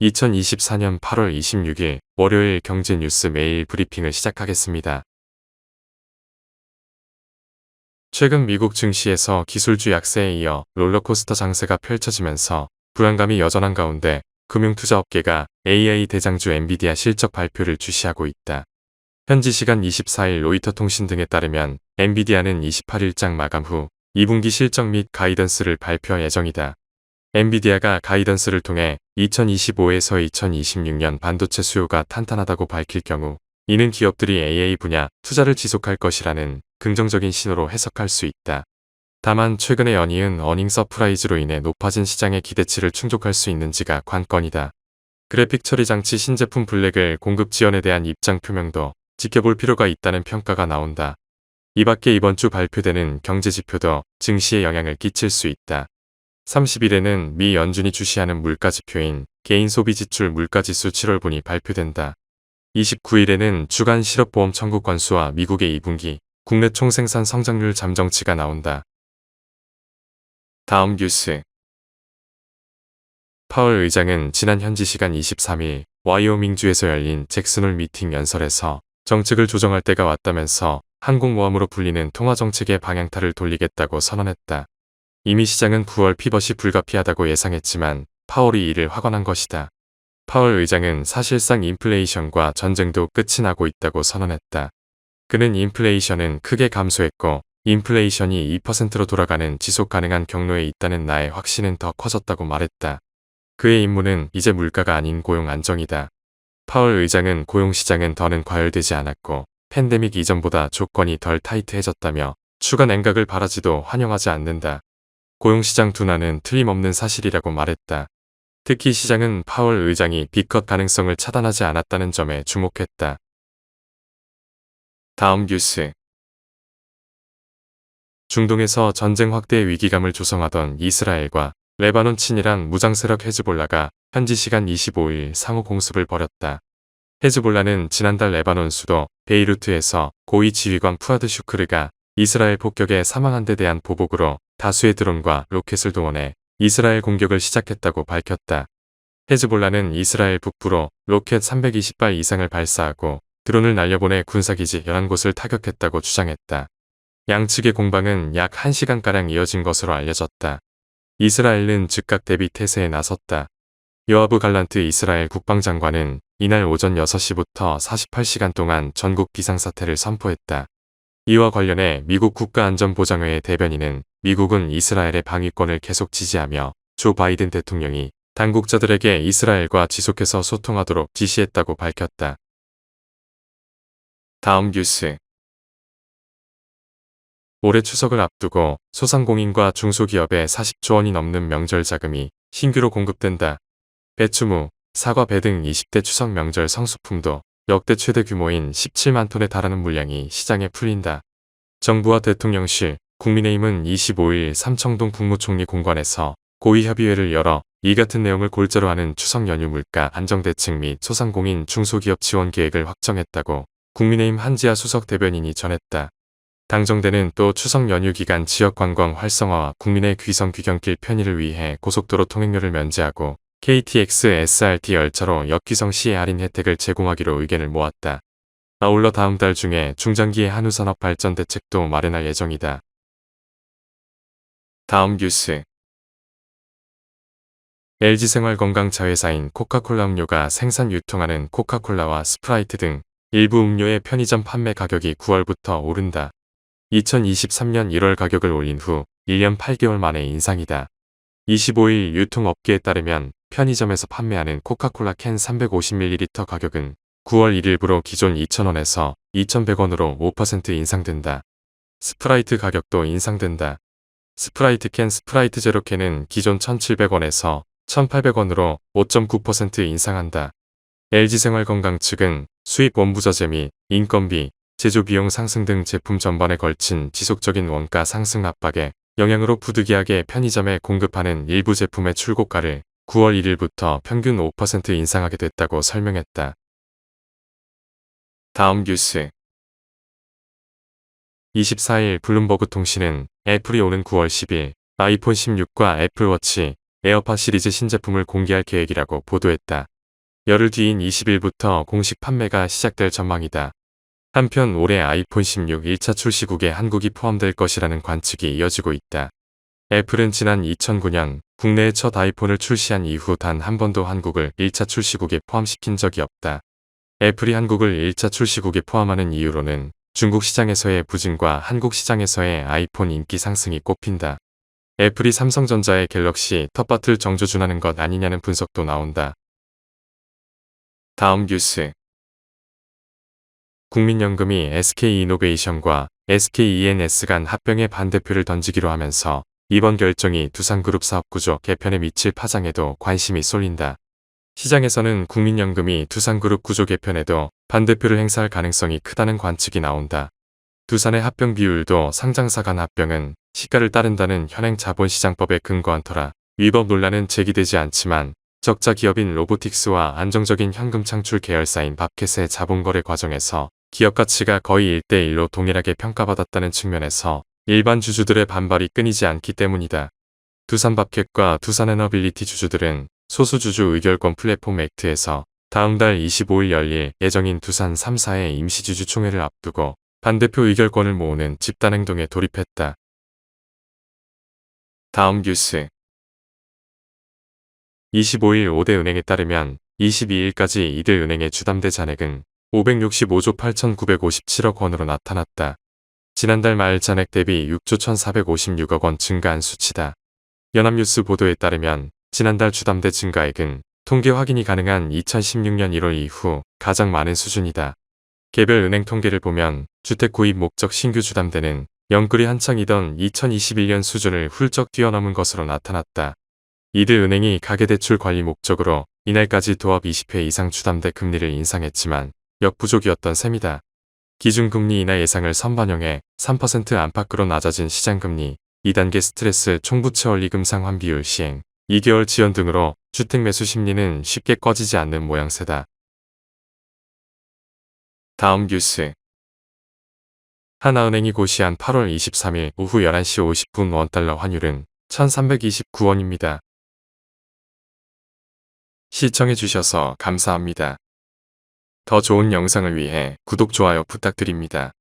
2024년 8월 26일 월요일 경제뉴스 매일 브리핑을 시작하겠습니다. 최근 미국 증시에서 기술주 약세에 이어 롤러코스터 장세가 펼쳐지면서 불안감이 여전한 가운데 금융투자업계가 AI 대장주 엔비디아 실적 발표를 주시하고 있다. 현지 시간 24일 로이터 통신 등에 따르면 엔비디아는 28일장 마감 후 2분기 실적 및 가이던스를 발표할 예정이다. 엔비디아가 가이던스를 통해 2025에서 2026년 반도체 수요가 탄탄하다고 밝힐 경우 이는 기업들이 AI 분야 투자를 지속할 것이라는 긍정적인 신호로 해석할 수 있다. 다만 최근에 연이은 어닝 서프라이즈로 인해 높아진 시장의 기대치를 충족할 수 있는지가 관건이다. 그래픽 처리 장치 신제품 블랙을 공급 지연에 대한 입장 표명도 지켜볼 필요가 있다는 평가가 나온다. 이 밖에 이번 주 발표되는 경제지표도 증시에 영향을 끼칠 수 있다. 30일에는 미 연준이 주시하는 물가지표인 개인소비지출 물가지수 7월분이 발표된다. 29일에는 주간 실업보험 청구 건수와 미국의 2분기 국내 총생산 성장률 잠정치가 나온다. 다음 뉴스. 파월 의장은 지난 현지 시간 23일 와이오밍주에서 열린 잭슨홀 미팅 연설에서 정책을 조정할 때가 왔다면서 항공모함으로 불리는 통화정책의 방향타를 돌리겠다고 선언했다. 이미 시장은 9월 피벗이 불가피하다고 예상했지만 파월이 이를 확언한 것이다. 파월 의장은 사실상 인플레이션과 전쟁도 끝이 나고 있다고 선언했다. 그는 인플레이션은 크게 감소했고 인플레이션이 2%로 돌아가는 지속 가능한 경로에 있다는 나의 확신은 더 커졌다고 말했다. 그의 임무는 이제 물가가 아닌 고용 안정이다. 파월 의장은 고용시장은 더는 과열되지 않았고 팬데믹 이전보다 조건이 덜 타이트해졌다며 추가 냉각을 바라지도 환영하지 않는다. 고용시장 둔화는 틀림없는 사실이라고 말했다. 특히 시장은 파월 의장이 B컷 가능성을 차단하지 않았다는 점에 주목했다. 다음 뉴스. 중동에서 전쟁 확대의 위기감을 조성하던 이스라엘과 레바논 친이란 무장세력 헤즈볼라가 현지 시간 25일 상호 공습을 벌였다. 헤즈볼라는 지난달 레바논 수도 베이루트에서 고위 지휘관 푸아드 슈크르가 이스라엘 폭격에 사망한 데 대한 보복으로 다수의 드론과 로켓을 동원해 이스라엘 공격을 시작했다고 밝혔다. 헤즈볼라는 이스라엘 북부로 로켓 320발 이상을 발사하고 드론을 날려보내 군사기지 11곳을 타격했다고 주장했다. 양측의 공방은 약 1시간가량 이어진 것으로 알려졌다. 이스라엘은 즉각 대비 태세에 나섰다. 요아브 갈란트 이스라엘 국방장관은 이날 오전 6시부터 48시간 동안 전국 비상사태를 선포했다. 이와 관련해 미국 국가안전보장회의 대변인은 미국은 이스라엘의 방위권을 계속 지지하며 조 바이든 대통령이 당국자들에게 이스라엘과 지속해서 소통하도록 지시했다고 밝혔다. 다음 뉴스. 올해 추석을 앞두고 소상공인과 중소기업에 40조 원이 넘는 명절 자금이 신규로 공급된다. 배추무, 사과, 배 등 20대 추석 명절 성수품도 역대 최대 규모인 17만 톤에 달하는 물량이 시장에 풀린다. 정부와 대통령실, 국민의힘은 25일 삼청동 국무총리 공관에서 고위협의회를 열어 이 같은 내용을 골자로 하는 추석 연휴 물가 안정대책 및 소상공인 중소기업 지원 계획을 확정했다고 국민의힘 한지아 수석 대변인이 전했다. 당정대는 또 추석 연휴 기간 지역관광 활성화와 국민의 귀성 귀경길 편의를 위해 고속도로 통행료를 면제하고 KTX, SRT 열차로 역귀성 시에 할인 혜택을 제공하기로 의견을 모았다. 아울러 다음 달 중에 중장기의 한우산업 발전 대책도 마련할 예정이다. 다음 뉴스. LG생활건강 자회사인 코카콜라 음료가 생산 유통하는 코카콜라와 스프라이트 등 일부 음료의 편의점 판매 가격이 9월부터 오른다. 2023년 1월 가격을 올린 후 1년 8개월 만의 인상이다. 25일 유통업계에 따르면 편의점에서 판매하는 코카콜라 캔 350ml 가격은 9월 1일부로 기존 2,000원에서 2,100원으로 5% 인상된다. 스프라이트 가격도 인상된다. 스프라이트 캔 스프라이트 제로 캔은 기존 1,700원에서 1,800원으로 5.9% 인상한다. LG생활건강 측은 수입 원부자재 및 인건비, 제조비용 상승 등 제품 전반에 걸친 지속적인 원가 상승 압박에 영향으로 부득이하게 편의점에 공급하는 일부 제품의 출고가를 9월 1일부터 평균 5% 인상하게 됐다고 설명했다. 다음 뉴스. 24일 블룸버그 통신은 애플이 오는 9월 10일 아이폰 16과 애플워치, 에어팟 시리즈 신제품을 공개할 계획이라고 보도했다. 열흘 뒤인 20일부터 공식 판매가 시작될 전망이다. 한편 올해 아이폰 16 1차 출시국에 한국이 포함될 것이라는 관측이 이어지고 있다. 애플은 지난 2009년 국내에 첫 아이폰을 출시한 이후 단 한 번도 한국을 1차 출시국에 포함시킨 적이 없다. 애플이 한국을 1차 출시국에 포함하는 이유로는 중국 시장에서의 부진과 한국 시장에서의 아이폰 인기 상승이 꼽힌다. 애플이 삼성전자의 갤럭시 텃밭을 정조준하는 것 아니냐는 분석도 나온다. 다음 뉴스. 국민연금이 SK이노베이션과 SKENS 간 합병의 반대표를 던지기로 하면서 이번 결정이 두산그룹 사업구조 개편에 미칠 파장에도 관심이 쏠린다. 시장에서는 국민연금이 두산그룹 구조 개편에도 반대표를 행사할 가능성이 크다는 관측이 나온다. 두산의 합병 비율도 상장사 간 합병은 시가를 따른다는 현행 자본시장법에 근거한 터라 위법 논란은 제기되지 않지만 적자 기업인 로보틱스와 안정적인 현금 창출 계열사인 밥켓의 자본거래 과정에서 기업 가치가 거의 1대1로 동일하게 평가받았다는 측면에서 일반 주주들의 반발이 끊이지 않기 때문이다. 두산밥켓과 두산에너빌리티 주주들은 소수주주 의결권 플랫폼 액트에서 다음 달 25일 열릴 예정인 두산 3사의 임시주주 총회를 앞두고 반대표 의결권을 모으는 집단행동에 돌입했다. 다음 뉴스. 25일 5대 은행에 따르면 22일까지 이들 은행의 주담대 잔액은 565조 8,957억 원으로 나타났다. 지난달 말 잔액 대비 6조 1,456억 원 증가한 수치다. 연합뉴스 보도에 따르면 지난달 주담대 증가액은 통계 확인이 가능한 2016년 1월 이후 가장 많은 수준이다. 개별 은행 통계를 보면 주택 구입 목적 신규 주담대는 영끌이 한창이던 2021년 수준을 훌쩍 뛰어넘은 것으로 나타났다. 이들 은행이 가계대출 관리 목적으로 이날까지 도합 20회 이상 주담대 금리를 인상했지만 역부족이었던 셈이다. 기준금리 인하 예상을 선반영해 3% 안팎으로 낮아진 시장금리, 2단계 스트레스 총부채 원리금 상환 비율 시행, 2개월 지연 등으로 주택 매수 심리는 쉽게 꺼지지 않는 모양새다. 다음 뉴스. 하나은행이 고시한 8월 23일 오후 11시 50분 원달러 환율은 1329원입니다. 시청해주셔서 감사합니다. 더 좋은 영상을 위해 구독, 좋아요 부탁드립니다.